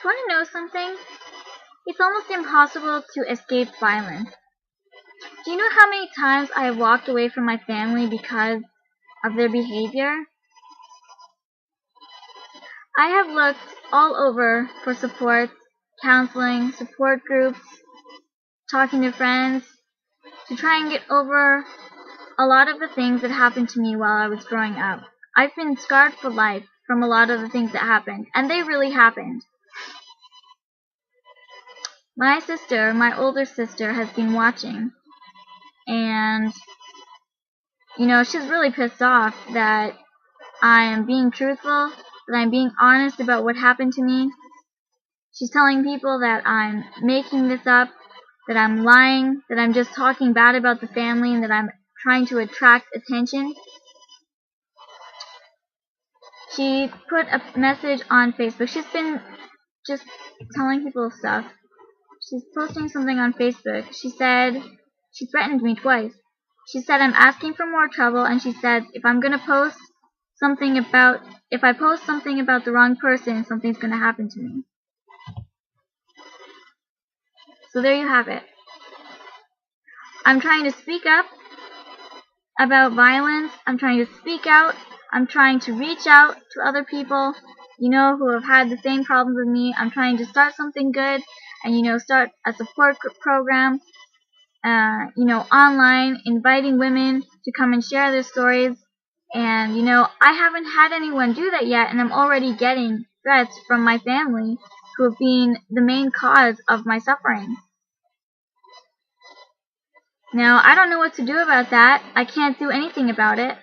Want to know something? It's almost impossible to escape violence. Do you know how many times I have walked away from my family because of their behavior? I have looked all over for support, counseling, support groups, talking to friends, to try and get over a lot of the things that happened to me while I was growing up. I've been scarred for life from a lot of the things that happened, and they really happened. My sister, my older sister, has been watching, and, she's really pissed off that I am being truthful, that I'm being honest about what happened to me. She's telling people that I'm making this up, that I'm lying, that I'm just talking bad about the family, and that I'm trying to attract attention. She put a message on Facebook. She's been just telling people stuff. She's posting something on Facebook. She threatened me twice. She said I'm asking for more trouble, and she said if I post something about the wrong person, something's gonna happen to me. So there you have it. I'm trying to speak up about violence. I'm trying to speak out. I'm trying to reach out to other people, who have had the same problems with me. I'm trying to start something good and, start a support program, online, inviting women to come and share their stories. And, I haven't had anyone do that yet, and I'm already getting threats from my family who have been the main cause of my suffering. Now, I don't know what to do about that. I can't do anything about it.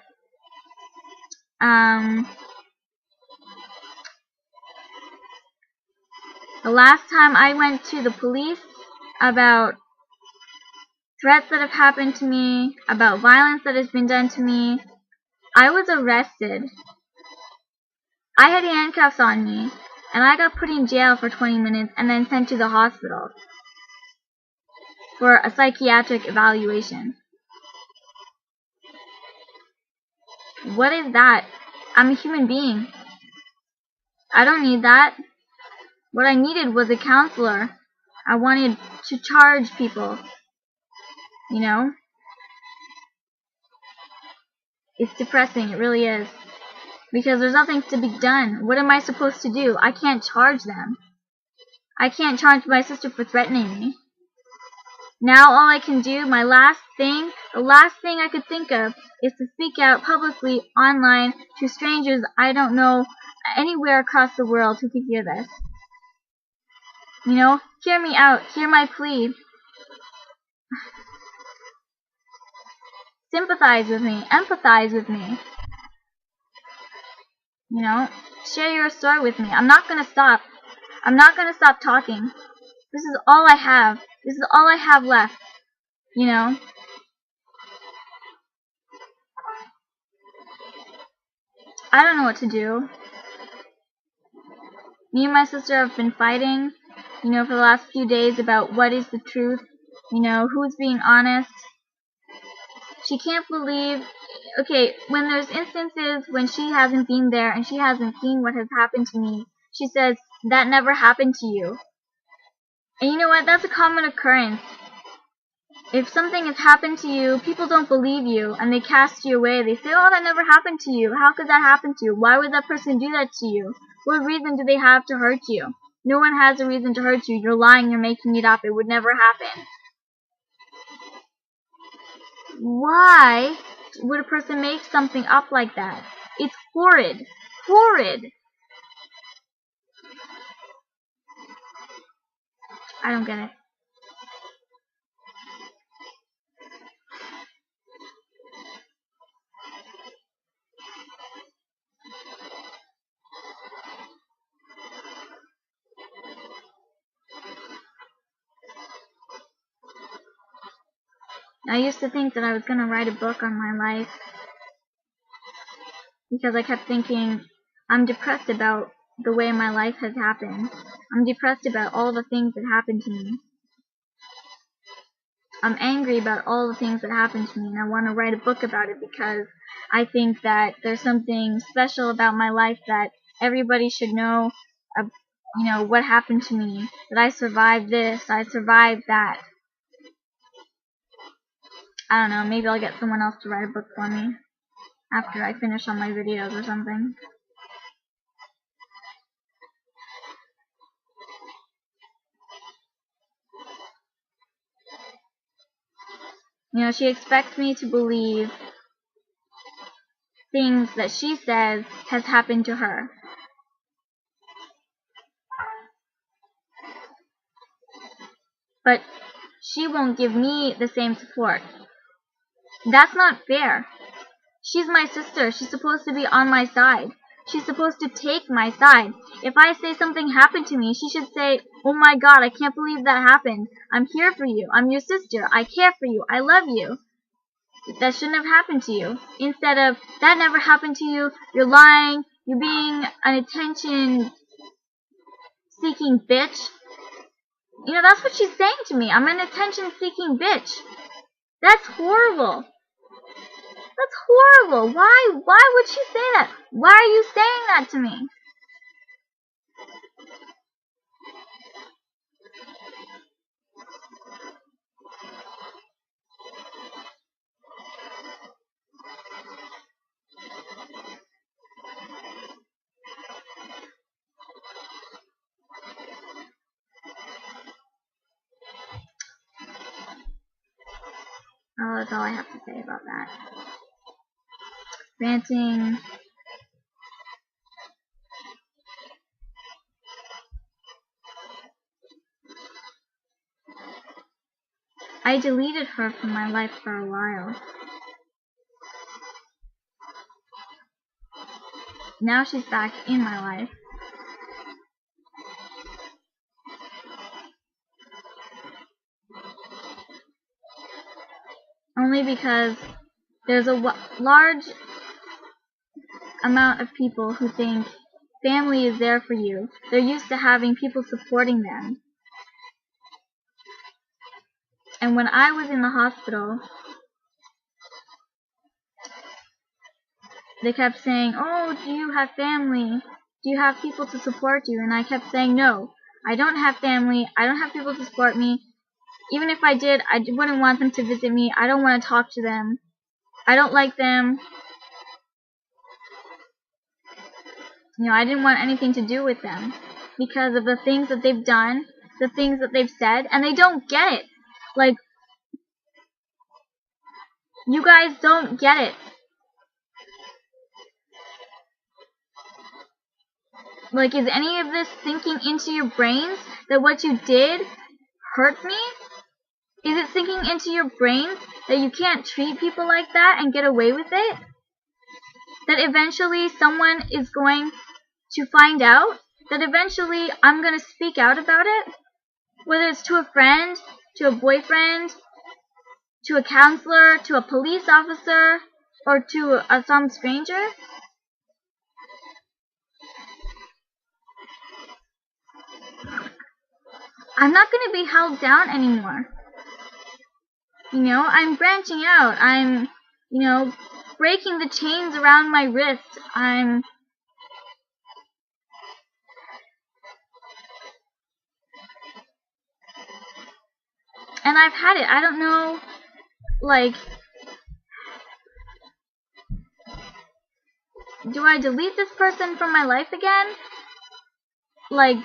The last time I went to the police about threats that have happened to me, about violence that has been done to me, I was arrested. I had handcuffs on me, and I got put in jail for 20 minutes and then sent to the hospital for a psychiatric evaluation. What is that? I'm a human being. I don't need that. What I needed was a counselor. I wanted to charge people. It's depressing, it really is. Because there's nothing to be done. What am I supposed to do? I can't charge them. I can't charge my sister for threatening me. Now all I can do, the last thing I could think of is to speak out publicly online to strangers I don't know anywhere across the world who could hear this. Hear me out. Hear my plea. Sympathize with me. Empathize with me. Share your story with me. I'm not gonna stop. I'm not gonna stop talking. This is all I have. This is all I have left. I don't know what to do. Me and my sister have been fighting, for the last few days about what is the truth, who's being honest. She can't believe, when there's instances when she hasn't been there and she hasn't seen what has happened to me, she says, that never happened to you. And you know what? That's a common occurrence. If something has happened to you, people don't believe you, and they cast you away. They say, oh, that never happened to you. How could that happen to you? Why would that person do that to you? What reason do they have to hurt you? No one has a reason to hurt you. You're lying. You're making it up. It would never happen. Why would a person make something up like that? It's horrid. Horrid. I don't get it. I used to think that I was going to write a book on my life because I kept thinking, I'm depressed about the way my life has happened. I'm depressed about all the things that happened to me. I'm angry about all the things that happened to me, and I want to write a book about it because I think that there's something special about my life that everybody should know what happened to me, that I survived this, I survived that. I don't know, maybe I'll get someone else to write a book for me after I finish all my videos or something. She expects me to believe things that she says has happened to her. But she won't give me the same support. That's not fair. She's my sister. She's supposed to be on my side. She's supposed to take my side. If I say something happened to me, she should say, "Oh my God, I can't believe that happened. I'm here for you. I'm your sister. I care for you. I love you. That shouldn't have happened to you." Instead of, "That never happened to you. You're lying. You're being an attention-seeking bitch." That's what she's saying to me. I'm an attention-seeking bitch. That's horrible. That's horrible. Why would she say that? Why are you saying that to me? Oh, that's all I have to say about that. Ranting. I deleted her from my life for a while. Now she's back in my life. Only because there's a large amount of people who think family is there for you. They're used to having people supporting them. And when I was in the hospital, they kept saying, "Oh, do you have family? Do you have people to support you?" And I kept saying, "No, I don't have family. I don't have people to support me. Even if I did, I wouldn't want them to visit me. I don't want to talk to them. I don't like them. I didn't want anything to do with them because of the things that they've done, the things that they've said, and they don't get it. Like, you guys don't get it. Like, is any of this sinking into your brains that what you did hurt me? Is it sinking into your brains that you can't treat people like that and get away with it? That eventually someone is going to find out? That eventually I'm going to speak out about it? Whether it's to a friend, to a boyfriend, to a counselor, to a police officer, or to some stranger? I'm not going to be held down anymore. I'm branching out. I'm, breaking the chains around my wrist. And I've had it. I don't know, like, do I delete this person from my life again? Like,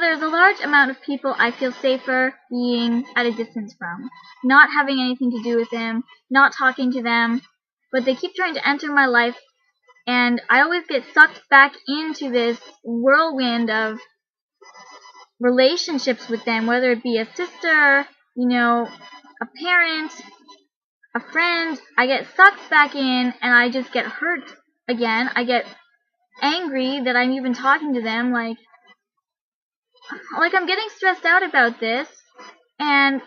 there's a large amount of people I feel safer being at a distance from. Not having anything to do with them, not talking to them, but they keep trying to enter my life, and I always get sucked back into this whirlwind of relationships with them, whether it be a sister, a parent, a friend. I get sucked back in, and I just get hurt again. I get angry that I'm even talking to them, like I'm getting stressed out about this, and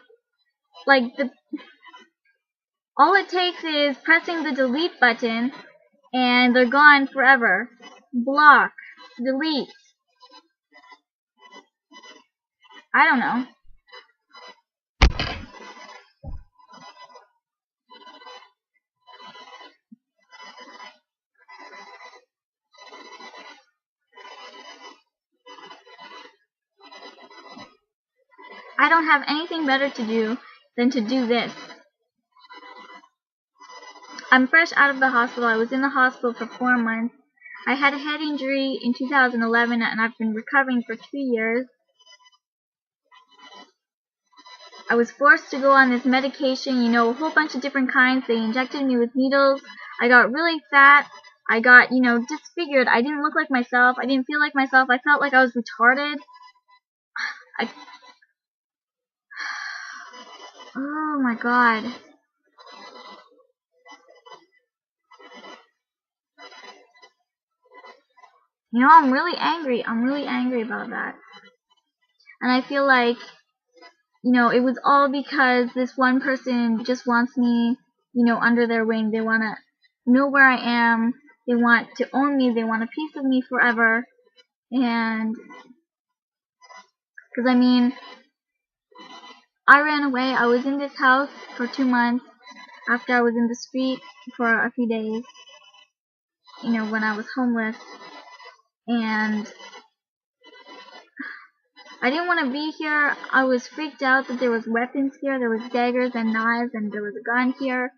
all it takes is pressing the delete button, and they're gone forever. Block, delete, I don't know. I don't have anything better to do than to do this. I'm fresh out of the hospital. I was in the hospital for 4 months. I had a head injury in 2011 and I've been recovering for 2 years. I was forced to go on this medication, you know, a whole bunch of different kinds. They injected me with needles. I got really fat. I got, you know, disfigured. I didn't look like myself. I didn't feel like myself. I felt like I was retarded. Oh my god. You know, I'm really angry. I'm really angry about that. And I feel like, you know, it was all because this one person just wants me, you know, under their wing. They want to know where I am. They want to own me. They want a piece of me forever. And, because I mean, I ran away. I was in this house for 2 months after I was in the street for a few days, you know, when I was homeless. And I didn't want to be here. I was freaked out that there was weapons here. There was daggers and knives and there was a gun here.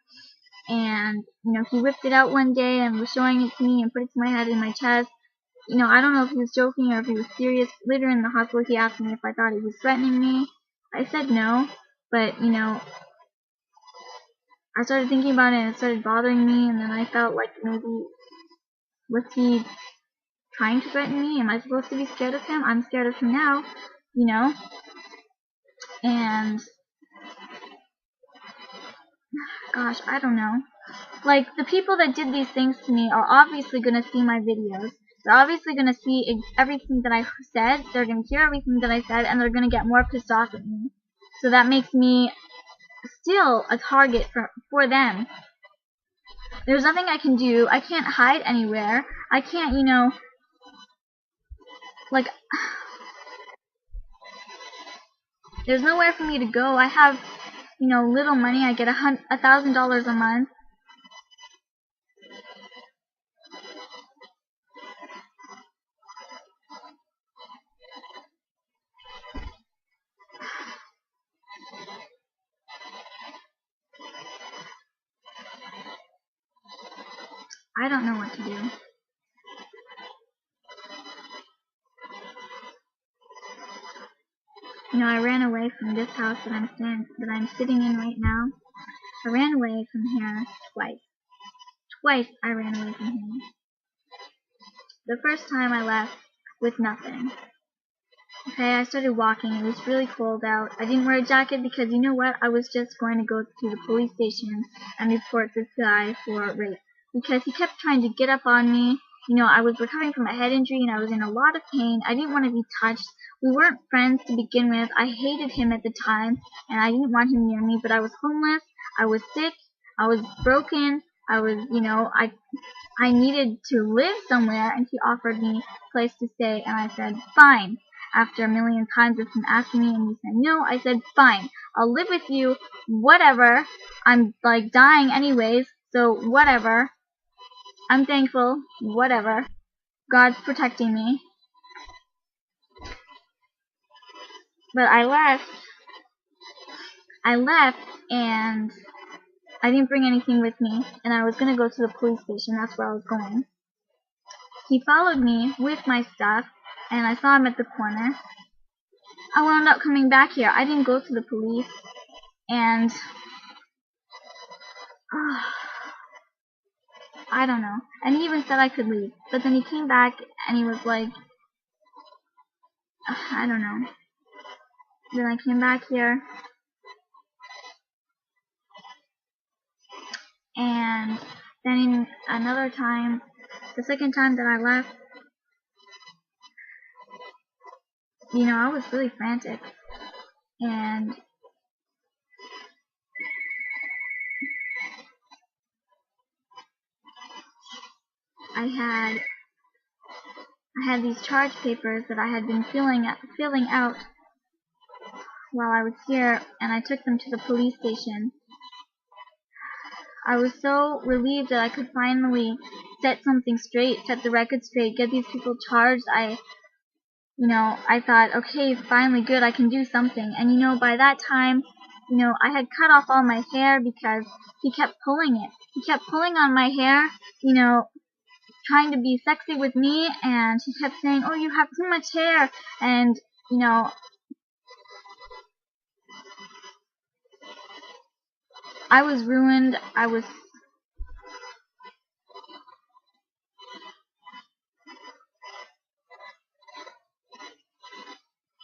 And, you know, he whipped it out one day and was showing it to me and put it to my head in my chest. You know, I don't know if he was joking or if he was serious. Later in the hospital, he asked me if I thought he was threatening me. I said no, but, you know, I started thinking about it and it started bothering me, and then I felt like maybe, was he trying to threaten me? Am I supposed to be scared of him? I'm scared of him now, you know? And, gosh, I don't know. Like, the people that did these things to me are obviously going to see my videos. They're obviously going to see everything that I said. They're going to hear everything that I said, and they're going to get more pissed off at me. So that makes me still a target for them. There's nothing I can do. I can't hide anywhere. I can't, you know, like, there's nowhere for me to go. I have, you know, little money. I get $1,000 a month. I don't know what to do. You know, I ran away from this house that I'm sitting in right now. I ran away from here twice. Twice I ran away from here. The first time I left with nothing. Okay, I started walking. It was really cold out. I didn't wear a jacket because, you know what, I was just going to go to the police station and report this guy for rape. Because he kept trying to get up on me. You know, I was recovering from a head injury and I was in a lot of pain. I didn't want to be touched. We weren't friends to begin with. I hated him at the time and I didn't want him near me, but I was homeless. I was sick. I was broken. I was, you know, I needed to live somewhere, and he offered me a place to stay, and I said, fine. After a million times of him asking me and me saying no, I said, fine, I'll live with you, whatever. I'm, like, dying anyways, so whatever. I'm thankful, whatever. God's protecting me. But I left, and I didn't bring anything with me, and I was going to go to the police station. That's where I was going. He followed me with my stuff, and I saw him at the corner. I wound up coming back here. I didn't go to the police, and I don't know. And he even said I could leave, but then he came back and he was like, I don't know. Then I came back here, and then another time, the second time that I left, you know, I was really frantic, and I had these charge papers that I had been filling out, while I was here, and I took them to the police station. I was so relieved that I could finally set something straight, set the record straight, get these people charged. I thought, okay, finally, good, I can do something. And by that time, I had cut off all my hair because he kept pulling it. He kept pulling on my hair, trying to be sexy with me, and he kept saying, oh, you have too much hair. And, I was ruined. I was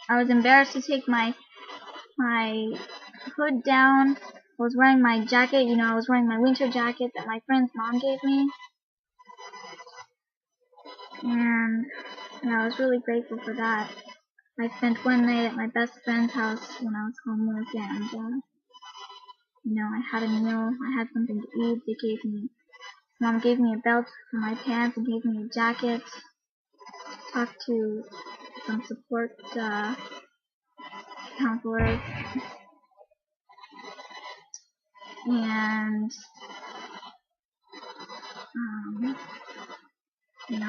embarrassed to take my hood down. I was wearing my jacket, I was wearing my winter jacket that my friend's mom gave me. And I was really grateful for that. I spent one night at my best friend's house when I was homeless, and I had a meal, I had something to eat. Mom gave me a belt for my pants and gave me a jacket. Talked to some support counselors, and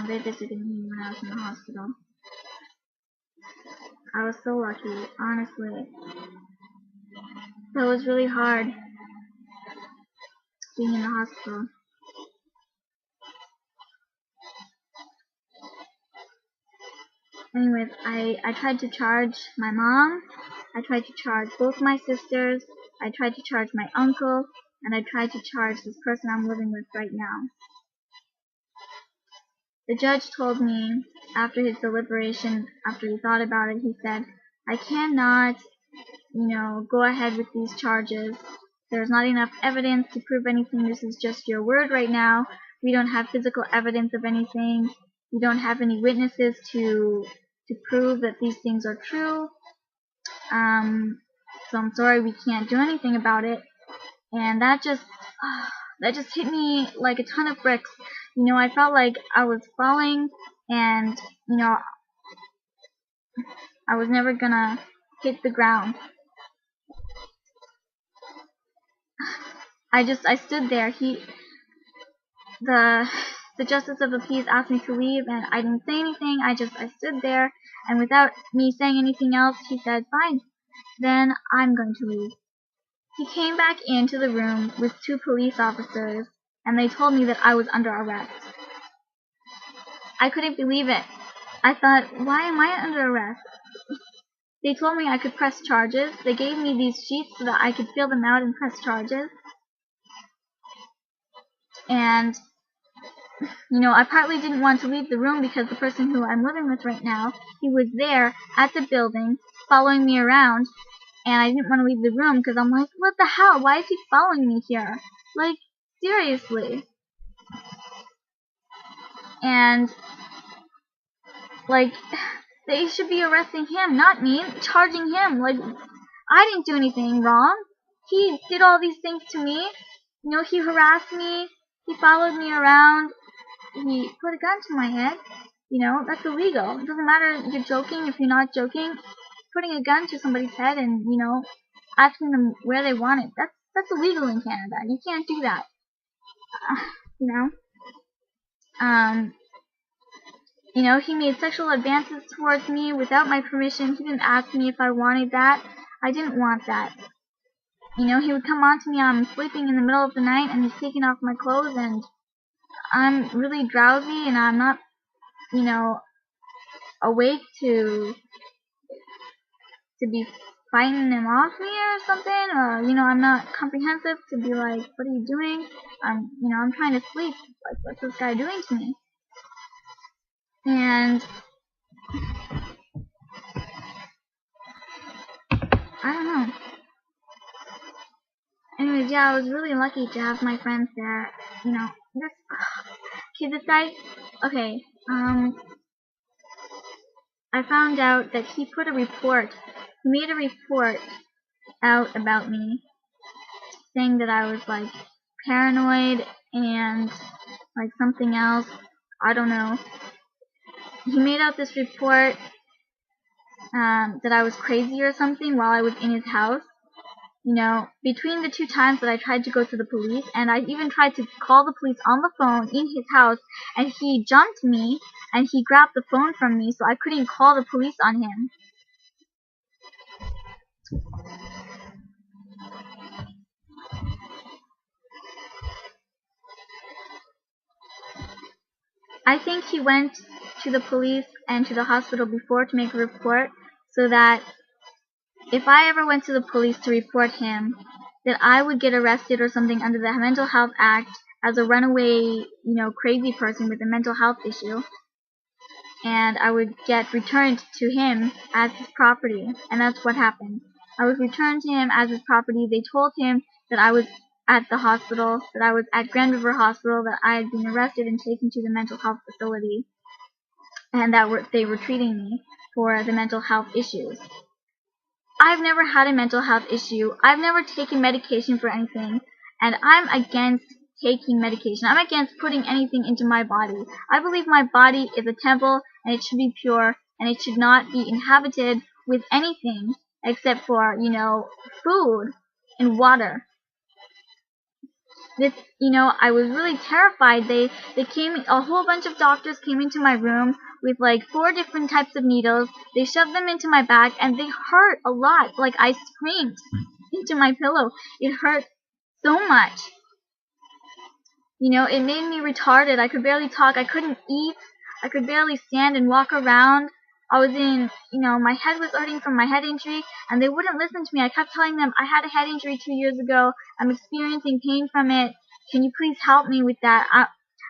they visited me when I was in the hospital. I was so lucky, honestly. But it was really hard being in the hospital. Anyways, I tried to charge my mom, I tried to charge both my sisters, I tried to charge my uncle, and I tried to charge this person I'm living with right now. The judge told me after his deliberation, after he thought about it, he said, I cannot, go ahead with these charges. There's not enough evidence to prove anything. This is just your word right now. We don't have physical evidence of anything. We don't have any witnesses to prove that these things are true. So I'm sorry, we can't do anything about it. And that just hit me like a ton of bricks. I felt like I was falling, and I was never gonna hit the ground. I stood there. The Justice of the Peace asked me to leave, and I didn't say anything. I stood there, and without me saying anything else, he said, fine, then I'm going to leave. He came back into the room with 2 police officers, and they told me that I was under arrest. I couldn't believe it. I thought, why am I under arrest? They told me I could press charges. They gave me these sheets so that I could fill them out and press charges. And, I partly didn't want to leave the room because the person who I'm living with right now, he was there at the building following me around, and I didn't want to leave the room because I'm like, what the hell? Why is he following me here? Like, seriously. And, like, they should be arresting him, not me, charging him. Like, I didn't do anything wrong. He did all these things to me. He harassed me. He followed me around. He put a gun to my head. That's illegal. It doesn't matter if you're joking, if you're not joking. Putting a gun to somebody's head and, asking them where they want it, that's illegal in Canada. You can't do that. He made sexual advances towards me without my permission. He didn't ask me if I wanted that. I didn't want that. He would come on to me, I'm sleeping in the middle of the night, and he's taking off my clothes, and I'm really drowsy, and I'm not, awake to be fighting him off me or something, or, I'm not comprehensive to be like, what are you doing? I'm trying to sleep. Like, what's this guy doing to me? And I don't know. Anyways, yeah, I was really lucky to have my friends there. This guy, okay, I found out that he made a report out about me, saying that I was, like, paranoid and, like, something else. I don't know. He made out this report, that I was crazy or something while I was in his house. You know, between the 2 times that I tried to go to the police, and I even tried to call the police on the phone in his house, and he jumped me, and he grabbed the phone from me, so I couldn't call the police on him. I think he went to the police and to the hospital before to make a report, so that if I ever went to the police to report him, that I would get arrested or something under the Mental Health Act as a runaway, crazy person with a mental health issue, and I would get returned to him as his property, and that's what happened. I was returned to him as his property. They told him that I was at the hospital, that I was at Grand River Hospital, that I had been arrested and taken to the mental health facility, and that they were treating me for the mental health issues. I've never had a mental health issue. I've never taken medication for anything, and I'm against taking medication. I'm against putting anything into my body. I believe my body is a temple, and it should be pure, and it should not be inhabited with anything except for, food and water. I was really terrified. They came, a whole bunch of doctors came into my room with like 4 different types of needles. They shoved them into my back, and they hurt a lot. Like, I screamed into my pillow. It hurt so much. It made me retarded. I could barely talk. I couldn't eat. I could barely stand and walk around. I was in, my head was hurting from my head injury, and they wouldn't listen to me. I kept telling them, I had a head injury 2 years ago. I'm experiencing pain from it. Can you please help me with that?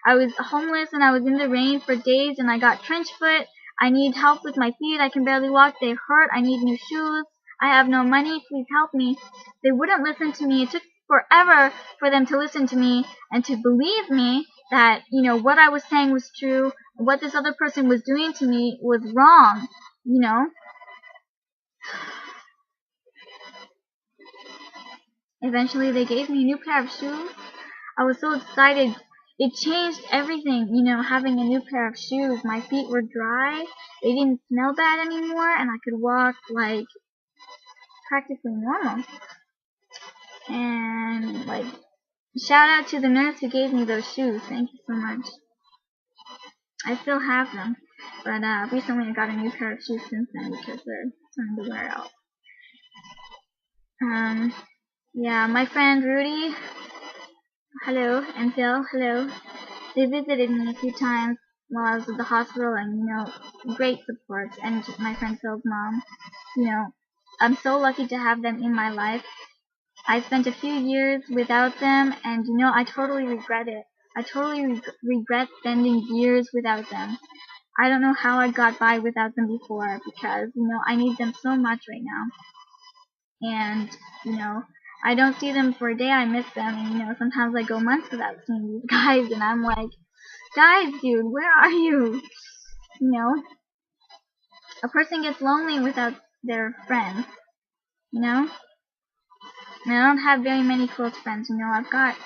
I was homeless, and I was in the rain for days, and I got trench foot. I need help with my feet. I can barely walk. They hurt. I need new shoes. I have no money. Please help me. They wouldn't listen to me. It took forever for them to listen to me and to believe me that, what I was saying was true. What this other person was doing to me was wrong, Eventually, they gave me a new pair of shoes. I was so excited. It changed everything, having a new pair of shoes. My feet were dry. They didn't smell bad anymore, and I could walk, like, practically normal. And, like, shout out to the nurse who gave me those shoes. Thank you so much. I still have them, but recently I got a new pair of shoes since then because they're starting to wear out. Yeah, my friend Rudy, hello, and Phil, hello. They visited me a few times while I was at the hospital, and great support. And my friend Phil's mom, I'm so lucky to have them in my life. I spent a few years without them, and I totally regret it. I totally regret spending years without them. I don't know how I got by without them before, because I need them so much right now. And I don't see them for a day. I miss them, and sometimes I go months without seeing these guys, and I'm like, guys, dude, where are you? A person gets lonely without their friends, And I don't have very many close friends, I've got,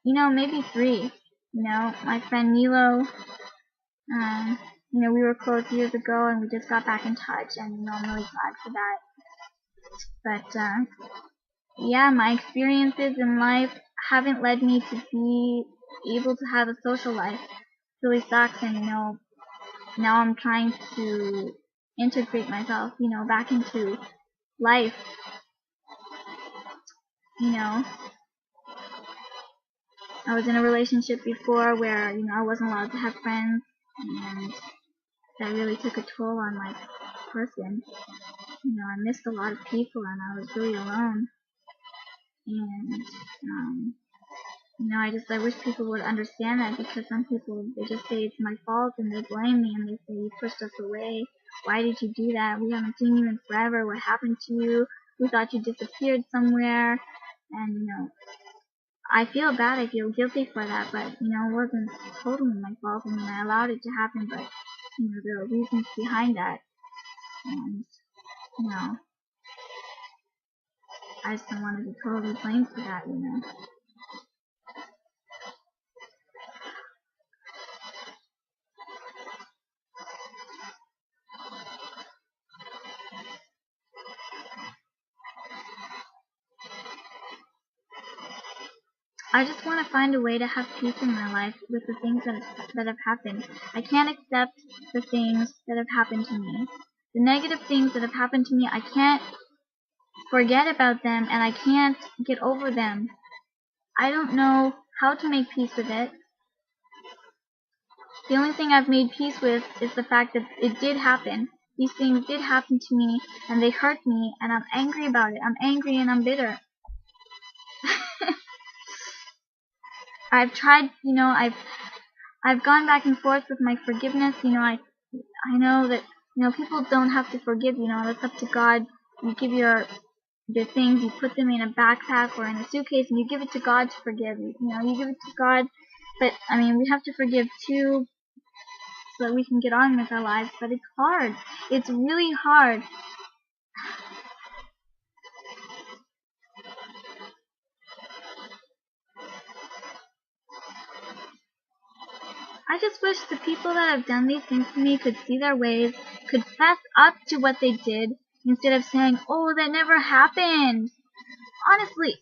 maybe 3. My friend Nilo, we were close years ago, and we just got back in touch, and I'm really glad for that. But yeah, my experiences in life haven't led me to be able to have a social life. It really sucks, and now I'm trying to integrate myself, back into life. I was in a relationship before where, I wasn't allowed to have friends, and that really took a toll on my person. I missed a lot of people, and I was really alone. And, I wish people would understand that, because some people, they just say it's my fault, and they blame me, and they say, you pushed us away. Why did you do that? We haven't seen you in forever. What happened to you? We thought you disappeared somewhere. And, I feel bad. I feel guilty for that, but, it wasn't totally my fault. I allowed it to happen, but, there are reasons behind that. And, I just don't want to be totally blamed for that, I just want to find a way to have peace in my life with the things that have happened. I can't accept the things that have happened to me. The negative things that have happened to me, I can't forget about them, and I can't get over them. I don't know how to make peace with it. The only thing I've made peace with is the fact that it did happen. These things did happen to me, and they hurt me, and I'm angry about it. I'm angry and I'm bitter. I've tried, I've gone back and forth with my forgiveness. I know that, people don't have to forgive, that's up to God. You give your things, you put them in a backpack or in a suitcase, and you give it to God to forgive. You give it to God. But, we have to forgive too, so that we can get on with our lives. But it's hard. It's really hard. I just wish the people that have done these things to me could see their ways, could fess up to what they did, instead of saying, oh, that never happened. Honestly,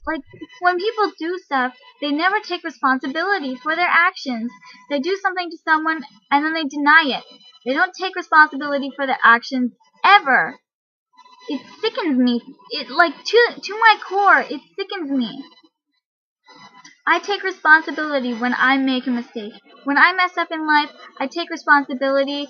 when people do stuff, they never take responsibility for their actions. They do something to someone, and then they deny it. They don't take responsibility for their actions, ever. It sickens me. To my core, it sickens me. I take responsibility when I make a mistake. When I mess up in life, I take responsibility.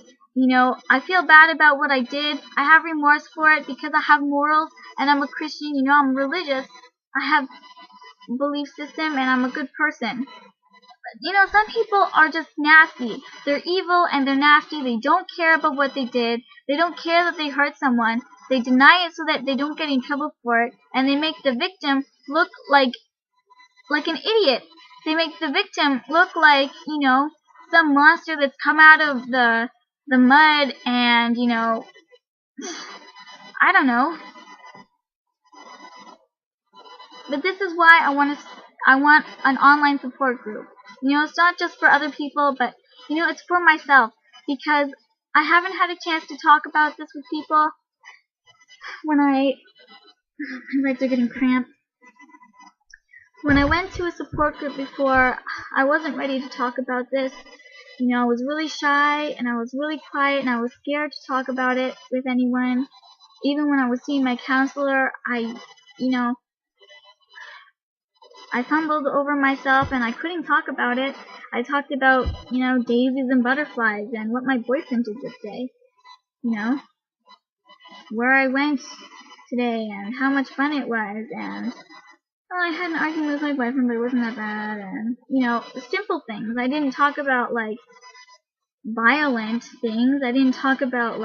I feel bad about what I did. I have remorse for it because I have morals, and I'm a Christian. I'm religious. I have a belief system, and I'm a good person. But, some people are just nasty. They're evil and they're nasty. They don't care about what they did. They don't care that they hurt someone. They deny it so that they don't get in trouble for it, and they make the victim look like an idiot. They make the victim look like, some monster that's come out of the mud, and, I don't know. But this is why I want an online support group. It's not just for other people, but, it's for myself. Because I haven't had a chance to talk about this with people my legs are getting cramped. When I went to a support group before, I wasn't ready to talk about this. I was really shy, and I was really quiet, and I was scared to talk about it with anyone. Even when I was seeing my counselor, I fumbled over myself, and I couldn't talk about it. I talked about, daisies and butterflies, and what my boyfriend did this day. Where I went today, and how much fun it was, and I had an argument with my boyfriend, but it wasn't that bad, and, simple things. I didn't talk about, violent things. I didn't talk about,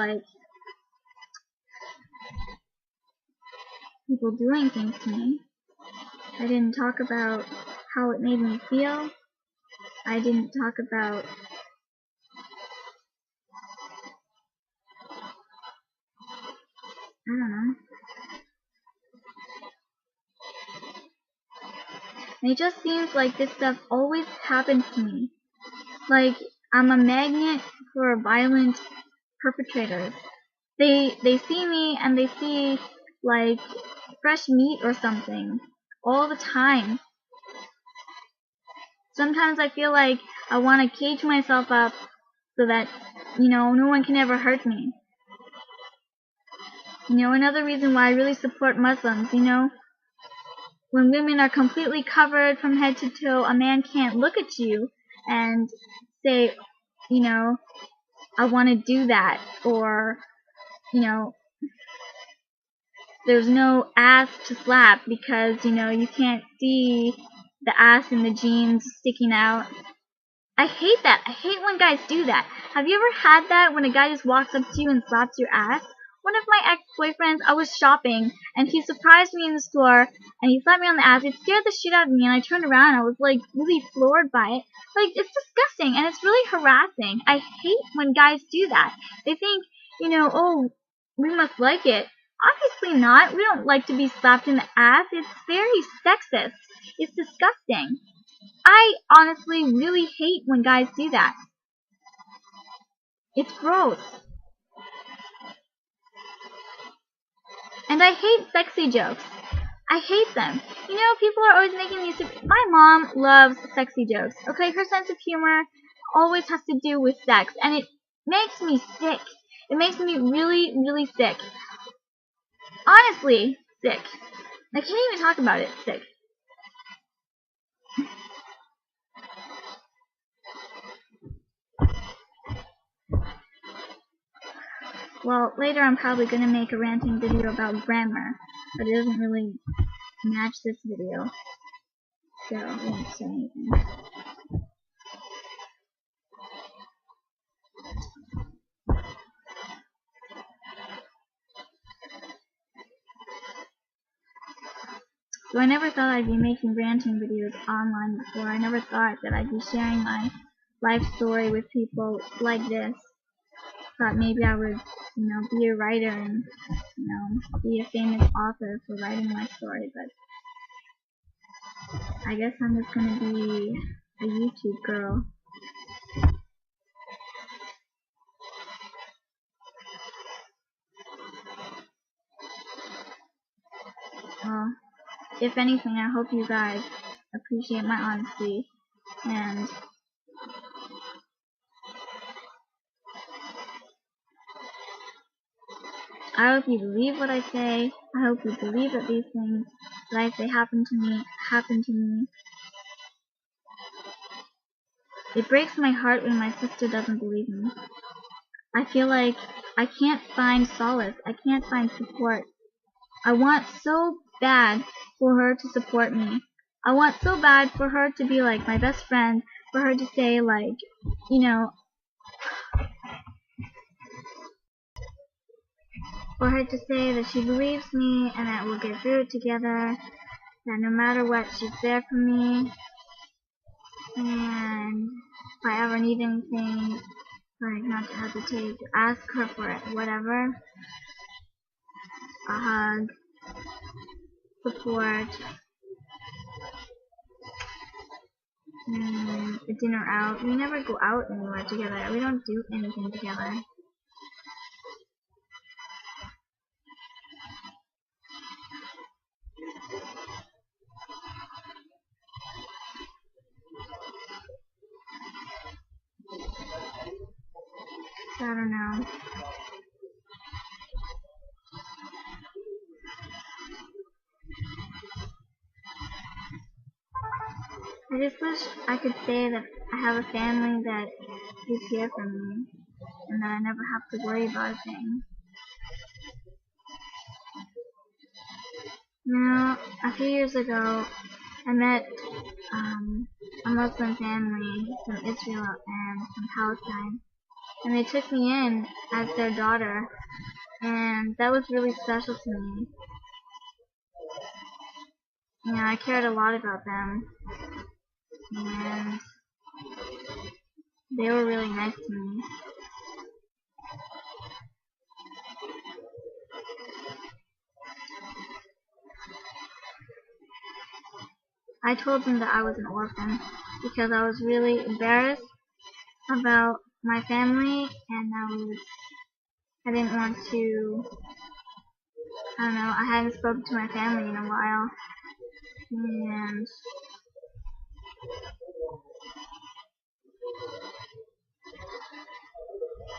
people doing things to me. I didn't talk about how it made me feel. I didn't talk about I don't know. And it just seems like this stuff always happens to me. Like I'm a magnet for violent perpetrators. They see me and they see fresh meat or something all the time. Sometimes I feel like I want to cage myself up so that, no one can ever hurt me. Another reason why I really support Muslims, when women are completely covered from head to toe, a man can't look at you and say, I want to do that, or, there's no ass to slap because, you can't see the ass in the jeans sticking out. I hate that. I hate when guys do that. Have you ever had that when a guy just walks up to you and slaps your ass? One of my ex-boyfriends, I was shopping, and he surprised me in the store, and he slapped me on the ass. It scared the shit out of me, and I turned around, and I was, really floored by it. It's disgusting, and it's really harassing. I hate when guys do that. They think, oh, we must like it. Obviously not. We don't like to be slapped in the ass. It's very sexist. It's disgusting. I honestly really hate when guys do that. It's gross. And I hate sexy jokes. I hate them. You know, people are always making these. My mom loves sexy jokes. Okay, her sense of humor always has to do with sex, and it makes me sick. It makes me really, really sick. Honestly, sick. I can't even talk about it. Sick. Well, later I'm probably going to make a ranting video about grammar, but it doesn't really match this video, so I won't say anything. So I never thought I'd be making ranting videos online before. I never thought that I'd be sharing my life story with people like this. Thought maybe I would, be a writer and, be a famous author for writing my story, but I guess I'm just gonna be a YouTube girl. Well, if anything, I hope you guys appreciate my honesty, and I hope you believe what I say. I hope you believe that these things that I say happen to me. It breaks my heart when my sister doesn't believe me. I feel like I can't find solace. I can't find support. I want so bad for her to support me. I want so bad for her to be like my best friend, for her to say like, for her to say that she believes me and that we'll get through it together, that no matter what, she's there for me, and if I ever need anything, like not to hesitate to ask her for it, whatever, a hug, support, a dinner out. We never go out anywhere together. We don't do anything together. So I don't know. I just wish I could say that I have a family that is here for me and that I never have to worry about a thing. A few years ago, I met a Muslim family from Israel and from Palestine, and they took me in as their daughter, and that was really special to me. I cared a lot about them, and they were really nice to me. I told them that I was an orphan because I was really embarrassed about my family, and I didn't want to, I hadn't spoken to my family in a while, and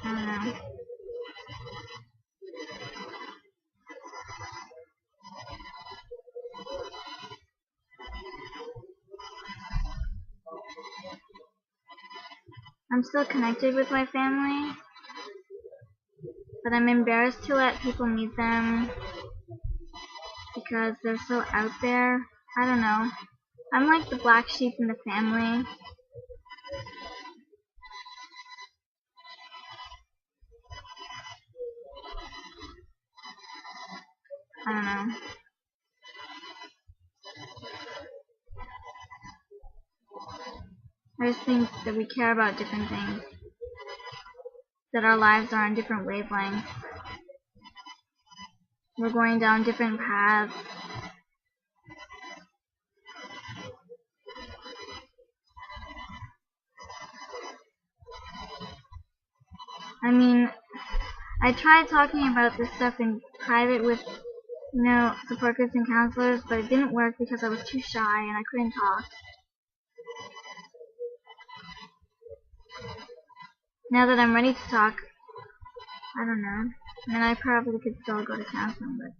I don't know. I'm still connected with my family, but I'm embarrassed to let people meet them because they're so out there. I don't know. I'm like the black sheep in the family. I don't know. I just think that we care about different things, that our lives are on different wavelengths. We're going down different paths. I mean, I tried talking about this stuff in private with support groups and counselors, but it didn't work because I was too shy and I couldn't talk. Now that I'm ready to talk, I don't know. I mean, I probably could still go to counseling, but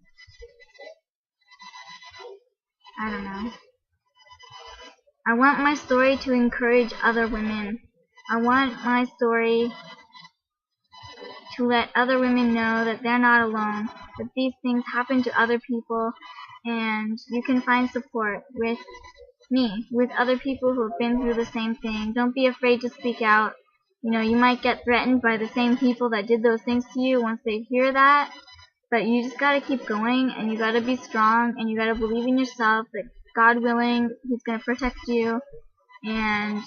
I don't know. I want my story to encourage other women. I want my story to let other women know that they're not alone, that these things happen to other people, and you can find support with me, with other people who have been through the same thing. Don't be afraid to speak out. You might get threatened by the same people that did those things to you once they hear that, but you just gotta keep going, and you gotta be strong, and you gotta believe in yourself that God willing, He's gonna protect you, and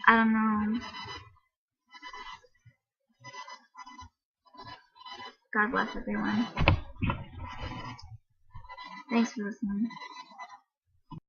I don't know. God bless everyone. Thanks for listening.